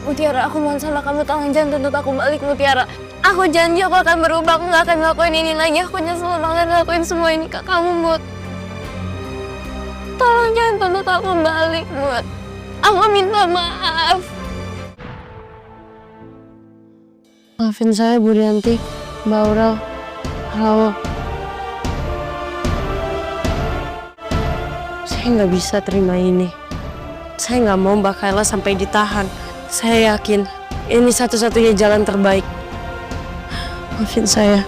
Mutiara, aku mohon sama kamu, tolong jangan tuntut aku balik, Mutiara. Aku janji aku akan berubah, aku gak akan ngelakuin ini lagi. Aku nyesel banget ngelakuin semua ini ke kamu, Mut. Tolong jangan tuntut aku balik, Mut. Aku minta maaf. Maafin saya, Bu Rianti, Mbak Aurel. Halo. Saya nggak bisa terima ini. Saya nggak mau Mbak Kayla sampai ditahan. Saya yakin ini satu-satunya jalan terbaik. Maafin saya.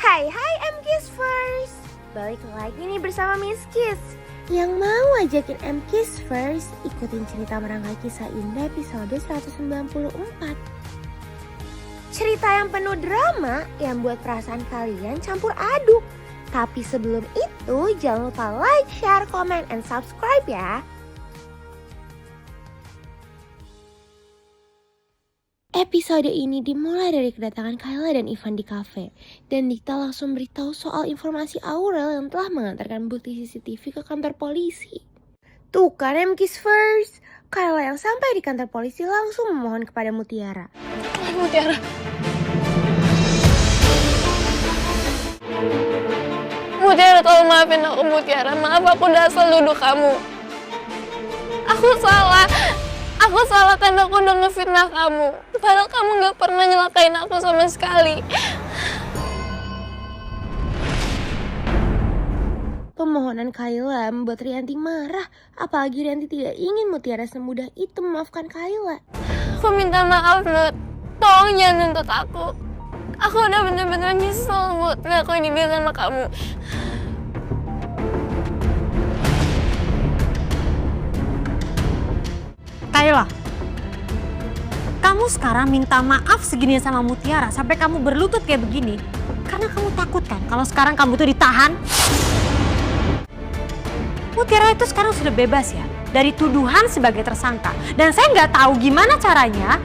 Hai M-Kiss First, balik lagi nih bersama Miss Kiss. Yang mau ajakin M-Kiss First ikutin cerita merangkai kisah indah episode 194. Cerita yang penuh drama yang buat perasaan kalian campur aduk. Tapi sebelum itu jangan lupa like, share, comment, and subscribe ya. Episode ini dimulai dari kedatangan Kayla dan Ivan di kafe. Dan Dita langsung beritahu soal informasi Aurel yang telah mengantarkan bukti CCTV ke kantor polisi. Tuh kan M-Kiss First, Kayla yang sampai di kantor polisi langsung memohon kepada Mutiara. Mutiara. Mutiara, tolong maafin aku, Mutiara. Maaf, aku udah asal nuduh kamu. Aku salah karena aku udah ngefitnah kamu. Padahal kamu gak pernah nyelakain aku sama sekali. Pemohonan Kayla membuat Rianti marah. Apalagi Rianti tidak ingin Mutiara semudah itu memaafkan Kayla. Aku minta maaf, Mut. Tolong jangan nuntut aku. Aku udah bener-bener nyesel, Mut, ngelakuin ini sama kamu. Kayla, kamu sekarang minta maaf segini sama Mutiara sampai kamu berlutut kayak begini karena kamu takut kan kalau sekarang kamu tuh ditahan? Mutiara itu sekarang sudah bebas ya dari tuduhan sebagai tersangka, dan saya nggak tahu gimana caranya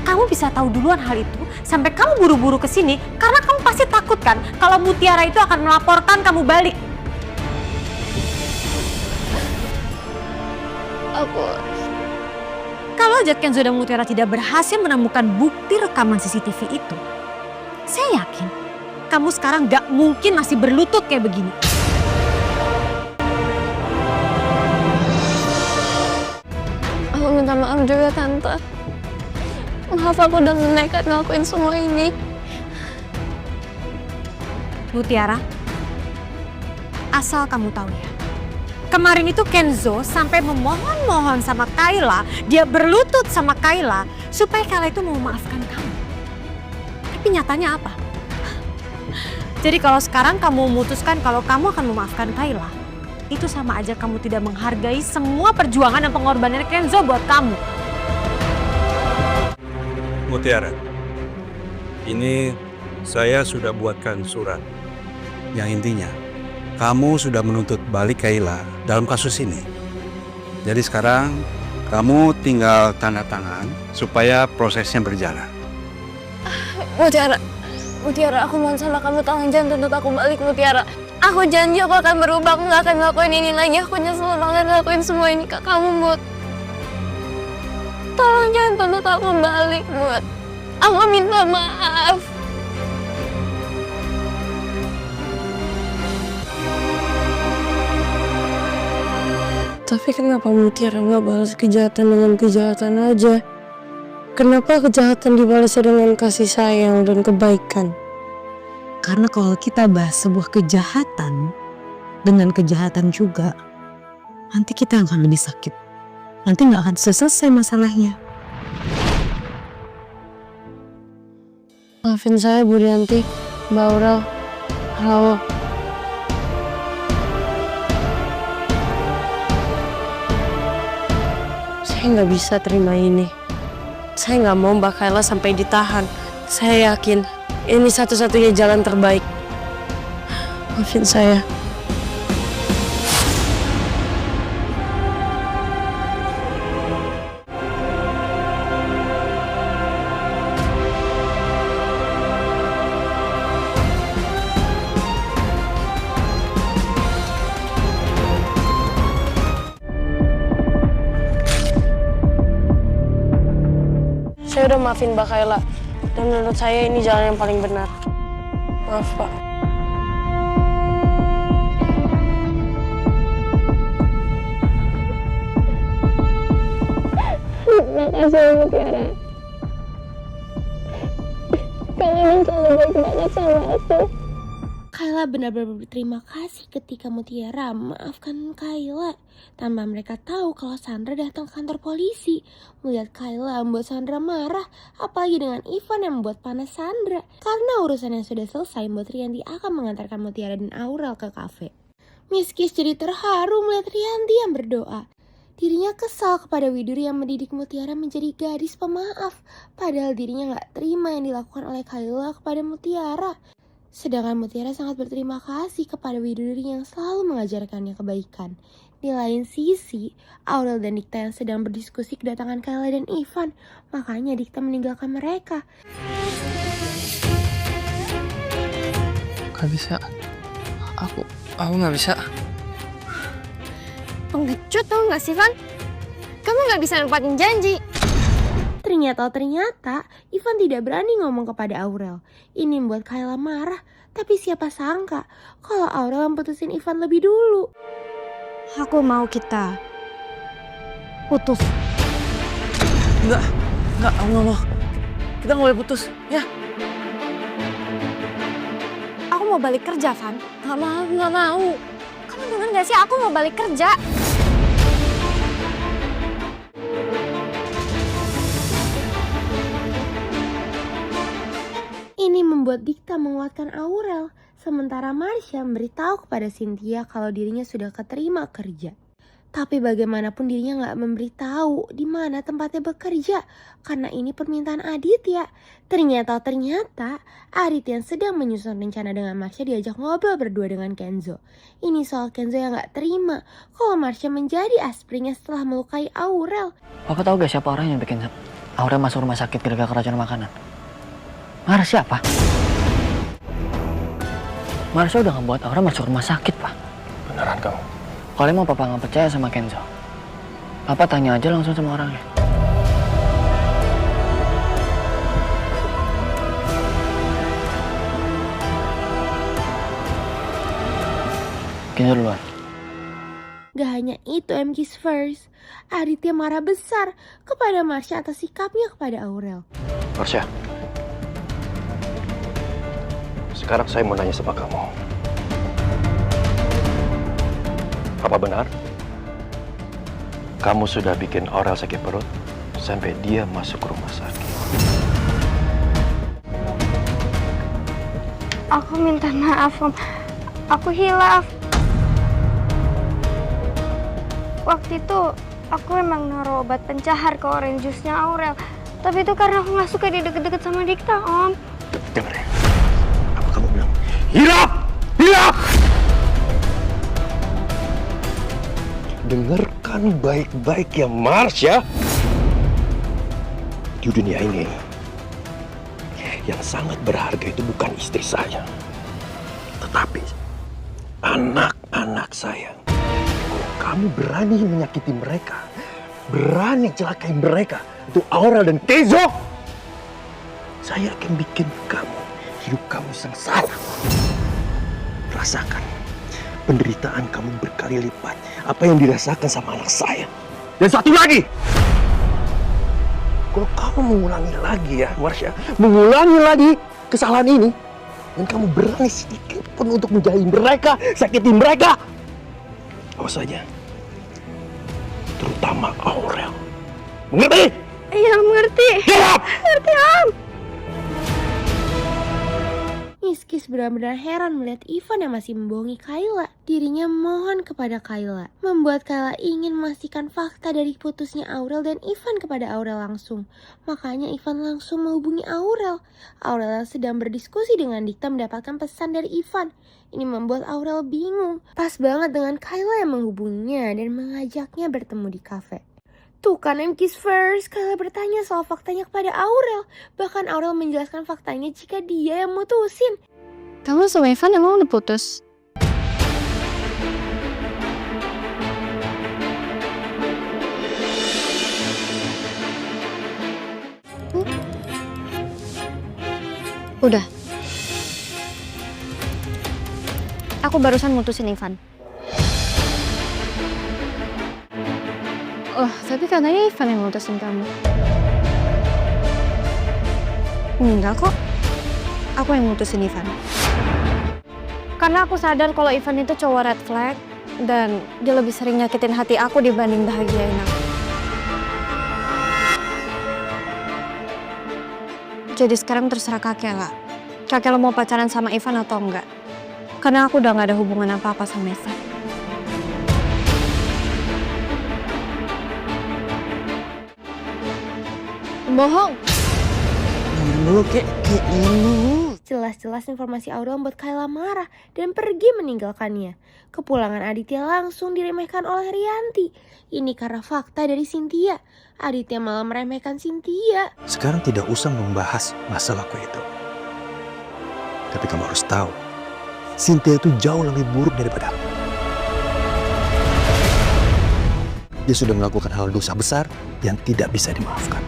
kamu bisa tahu duluan hal itu sampai kamu buru-buru kesini karena kamu pasti takut kan kalau Mutiara itu akan melaporkan kamu balik. Kalau aja Kenzo dan Mutiara tidak berhasil menemukan bukti rekaman CCTV itu, saya yakin kamu sekarang gak mungkin masih berlutut kayak begini. Aku minta maaf juga, Tante. Maaf, aku udah nekat ngelakuin semua ini. Mutiara, asal kamu tahu ya, kemarin itu Kenzo sampai memohon-mohon sama Kayla, dia berlutut sama Kayla supaya Kayla itu mau memaafkan kamu. Tapi nyatanya apa? Jadi kalau sekarang kamu memutuskan kalau kamu akan memaafkan Kayla, itu sama aja kamu tidak menghargai semua perjuangan dan pengorbanan Kenzo buat kamu. Mutiara, ini saya sudah buatkan surat yang intinya kamu sudah menuntut balik Kayla dalam kasus ini. Jadi sekarang kamu tinggal tanda tangan supaya prosesnya berjalan. Mutiara, aku mohon sama kamu, tolong jangan tuntut aku balik, Mutiara. Aku janji aku akan berubah, aku gak akan ngelakuin ini lagi. Aku nyesel banget ngelakuin semua ini ke kamu, Mut. Tolong jangan tuntut aku balik, Mut. Aku minta maaf. Tapi kenapa Mutiara nggak balas kejahatan dengan kejahatan aja? Kenapa kejahatan dibalas dengan kasih sayang dan kebaikan? Karena kalau kita bahas sebuah kejahatan dengan kejahatan juga, nanti kita akan lebih sakit. Nanti nggak akan selesai masalahnya. Maafin saya, Bu Rianti, Mbak Aurel. Halo. Saya nggak bisa terima ini. Saya nggak mau Mbak Kayla sampai ditahan. Saya yakin ini satu-satunya jalan terbaik. Maafin saya. saya udah maafin Mbak Kayla. Dan menurut saya ini jalan yang paling benar. Maaf, Pak. Makasih Mutiara. Kamu emang selalu baik banget sama aku. Kayla benar-benar berterima kasih ketika Mutiara maafkan Kayla. Tanpa mereka tahu kalau Sandra datang ke kantor polisi. Melihat Kayla membuat Sandra marah, apalagi dengan Ivan yang membuat panas Sandra. Karena urusan yang sudah selesai, membuat Rianti akan mengantarkan Mutiara dan Aurel ke kafe. Miss Kiss jadi terharu melihat Rianti yang berdoa. Dirinya kesal kepada Widuri yang mendidik Mutiara menjadi gadis pemaaf. Padahal dirinya gak terima yang dilakukan oleh Kayla kepada Mutiara. Sedangkan Mutiara sangat berterima kasih kepada Widuri yang selalu mengajarkannya kebaikan. Di lain sisi, Aurel dan Dikta yang sedang berdiskusi kedatangan Kayla dan Ivan. Makanya Dikta meninggalkan mereka. Gak bisa. Aku gak bisa. Pengecut tau gak sih, Van? Kamu gak bisa nempatin janji. Ternyata Ivan tidak berani ngomong kepada Aurel. Ini membuat Kayla marah. Tapi siapa sangka kalau Aurel putusin Ivan lebih dulu. Aku mau kita putus. Enggak, aku gak mau. Kita gak boleh putus, ya. Aku mau balik kerja, Van. Gak mau. Kamu denger gak sih? Aku mau balik kerja. Ini membuat Dikta menguatkan Aurel, sementara Marsha memberitahu kepada Cynthia kalau dirinya sudah keterima kerja. Tapi bagaimanapun dirinya gak memberitahu di mana tempatnya bekerja, karena ini permintaan Aditya. Ternyata Aditya yang sedang menyusun rencana dengan Marsha diajak ngobrol berdua dengan Kenzo. Ini soal Kenzo yang gak terima kalau Marsha menjadi aspringnya setelah melukai Aurel. Papa tahu gak siapa orang yang bikin Aurel masuk rumah sakit gara-gara keracunan makanan? Marsha, siapa? Marsha udah ngebuat Aurel masuk rumah sakit, Pak. Beneran kamu? Kalau emang Papa nggak percaya sama Kenzo, Papa tanya aja langsung sama orangnya. Kenzo duluan. Gak hanya itu MK's first, Aditya marah besar kepada Marsha atas sikapnya kepada Aurel. Marsha, sekarang saya mau nanya sama kamu. Apa benar kamu sudah bikin Aurel sakit perut sampai dia masuk rumah sakit? Aku minta maaf, Om. Aku hilaf. Waktu itu aku emang naruh obat pencahar ke orange juice-nya Aurel. Tapi itu karena aku gak suka dia deket-deket sama Dikta, Om. Dengar ya, apa kamu bilang? Hilaf! Hilaf! Dengarkan baik-baik ya, Marsha. Di dunia ini, yang sangat berharga itu bukan istri saya, tetapi anak-anak saya. Kalau kamu berani menyakiti mereka, berani celakai mereka, itu Aurel dan Kenzo, saya akan bikin hidup kamu sengsara. Rasakan penderitaan kamu berkali lipat apa yang dirasakan sama anak saya. Dan satu lagi, kalau kamu mengulangi lagi ya, Marsha, mengulangi lagi kesalahan ini, dan kamu berani sedikit pun untuk menjauhi mereka, sakitin mereka, awas saja, terutama Aurel. Mengerti? Iya, mengerti. Jawab! Ngerti, Om. Miss Kiss benar-benar heran melihat Ivan yang masih membohongi Kayla. Dirinya mohon kepada Kayla, membuat Kayla ingin memastikan fakta dari putusnya Aurel dan Ivan kepada Aurel langsung. Makanya Ivan langsung menghubungi Aurel. Aurel sedang berdiskusi dengan Dikta mendapatkan pesan dari Ivan. Ini membuat Aurel bingung. Pas banget dengan Kayla yang menghubunginya dan mengajaknya bertemu di kafe. Tuh kan MK's first, Kayla bertanya soal faktanya kepada Aurel. Bahkan Aurel menjelaskan faktanya jika dia yang mutusin. Kamu sama Ivan emang udah putus? Udah. Aku barusan mutusin Ivan. Oh, tapi katanya Ivan yang mutusin kamu. Enggak kok. Aku yang mutusin Ivan. Karena aku sadar kalau Ivan itu cowok red flag dan dia lebih sering nyakitin hati aku dibanding bahagiain aku. Jadi sekarang terserah kakek lah. Kakek lo mau pacaran sama Ivan atau enggak? Karena aku udah gak ada hubungan apa-apa sama Ivan. Bohong. Dulu kek dulu. Jelas-jelas informasi Aurel membuat Kayla marah dan pergi meninggalkannya. Kepulangan Aditya langsung diremehkan oleh Rianti. Ini karena fakta dari Cynthia. Aditya malah meremehkan Cynthia. Sekarang tidak usah membahas masalahku itu. Tapi kamu harus tahu, Cynthia itu jauh lebih buruk daripada aku. Dia sudah melakukan hal dosa besar yang tidak bisa dimaafkan.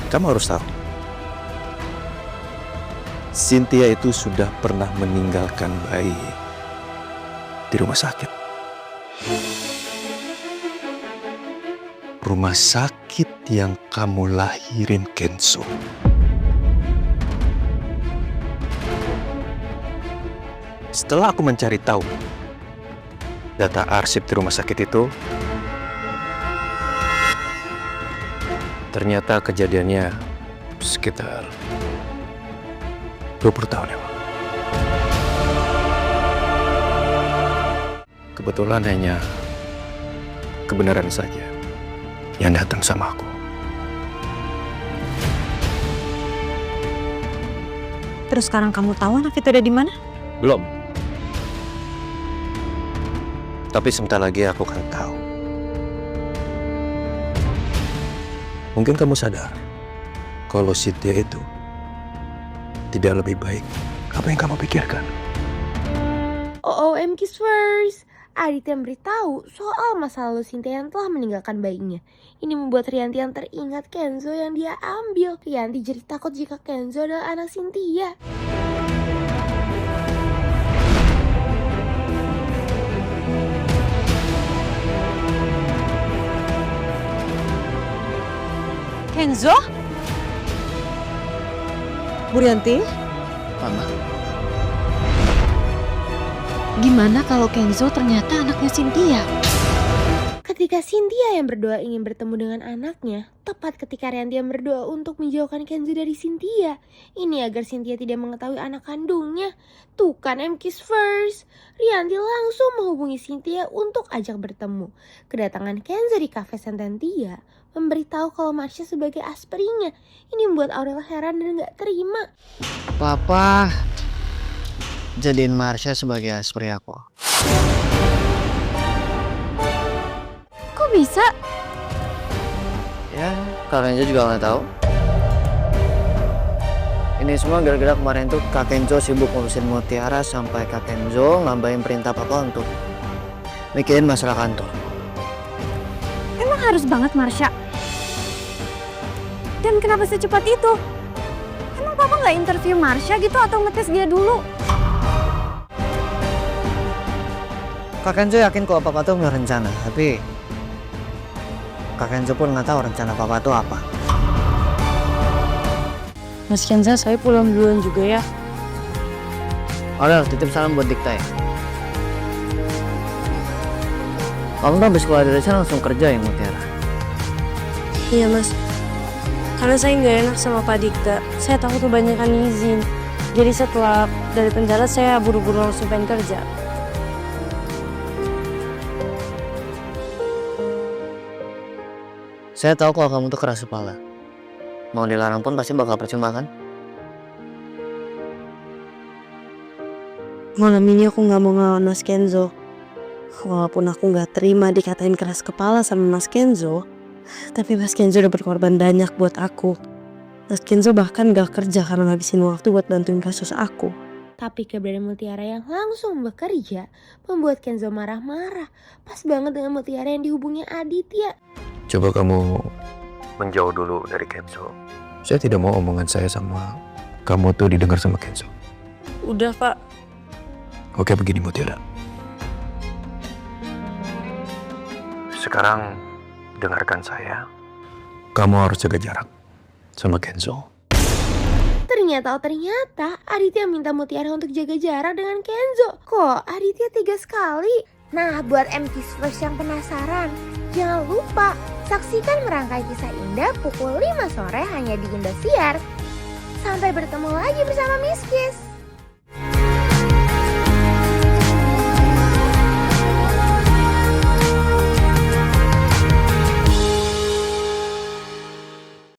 Kamu harus tahu, Cynthia itu sudah pernah meninggalkan bayi di rumah sakit. Rumah sakit yang kamu lahirin, Kenzo. Setelah aku mencari tahu data arsip di rumah sakit itu, ternyata kejadiannya sekitar 20 tahun yang lalu. Kebetulan hanya kebenaran saja yang datang sama aku. Terus sekarang kamu tahu anak itu ada di mana? Belum. Tapi sebentar lagi aku akan tahu. Mungkin kamu sadar kalau Cynthia itu tidak lebih baik apa yang kamu pikirkan. OOM Kiss First. Aditya memberitahu soal masa lalu Cynthia yang telah meninggalkan bayinya. Ini membuat Rianti yang teringat Kenzo yang dia ambil. Rianti jadi takut jika Kenzo adalah anak Cynthia. Kenzo? Bu Rianti, Mama, gimana kalau Kenzo ternyata anaknya Cynthia? Ketika Cynthia yang berdoa ingin bertemu dengan anaknya, tepat ketika Rianti yang berdoa untuk menjauhkan Kenzo dari Cynthia. Ini agar Cynthia tidak mengetahui anak kandungnya. Tuh kan Kiss First. Rianti langsung menghubungi Cynthia untuk ajak bertemu. Kedatangan Kenzo di cafe Sententia memberitahu kalau Marsha sebagai asperinya. Ini membuat Aurel heran dan gak terima. Papa jadiin Marsha sebagai aspri aku. Kok bisa? Ya, kalian juga nggak tahu. Ini semua gara-gara kemarin tuh Kak Kenzo sibuk ngurusin Mutiara sampai Kak Kenzo nambahin perintah Papa untuk mikirin masalah kantor. Emang harus banget Marsha? Dan kenapa secepat itu? Emang Papa nggak interview Marsha gitu atau ngetes dia dulu? Kak Kenzo yakin kalau Papa tuh punya rencana, tapi Kak Kenzo pun nggak tahu rencana Papa tuh apa. Mas Kenza, saya pulang duluan juga ya. Aurel, titip salam buat Dikta ya. Kamu tuh habis keluar dari sana langsung kerja ya Mutiara? Iya mas, karena saya nggak enak sama Pak Dikta. Saya takut kebanyakan izin. Jadi setelah dari penjara saya buru-buru langsung pengen kerja. Saya tahu kalau kamu tuh keras kepala. Mau dilarang pun pasti bakal percuma kan? Malam ini aku nggak mau ngelawan Mas Kenzo. Walaupun aku nggak terima dikatain keras kepala sama Mas Kenzo, tapi Mas Kenzo udah berkorban banyak buat aku. Mas Kenzo bahkan gak kerja karena ngabisin waktu buat bantuin kasus aku. Tapi keberadaan Mutiara yang langsung bekerja membuat Kenzo marah-marah. Pas banget dengan Mutiara yang dihubungi Aditya. Coba kamu menjauh dulu dari Kenzo. Saya tidak mau omongan saya sama kamu tuh didengar sama Kenzo. Udah, Pak. Oke, begini Mutiara. Sekarang dengarkan saya. Kamu harus jaga jarak sama Kenzo. Ternyata Aditya minta Mutiara untuk jaga jarak dengan Kenzo. Kok Aditya tega sekali? Nah, buat MTVers yang penasaran, jangan lupa saksikan Merangkai Kisah Indah pukul 5 sore hanya di Indosiar. Sampai bertemu lagi bersama Miss Kiss.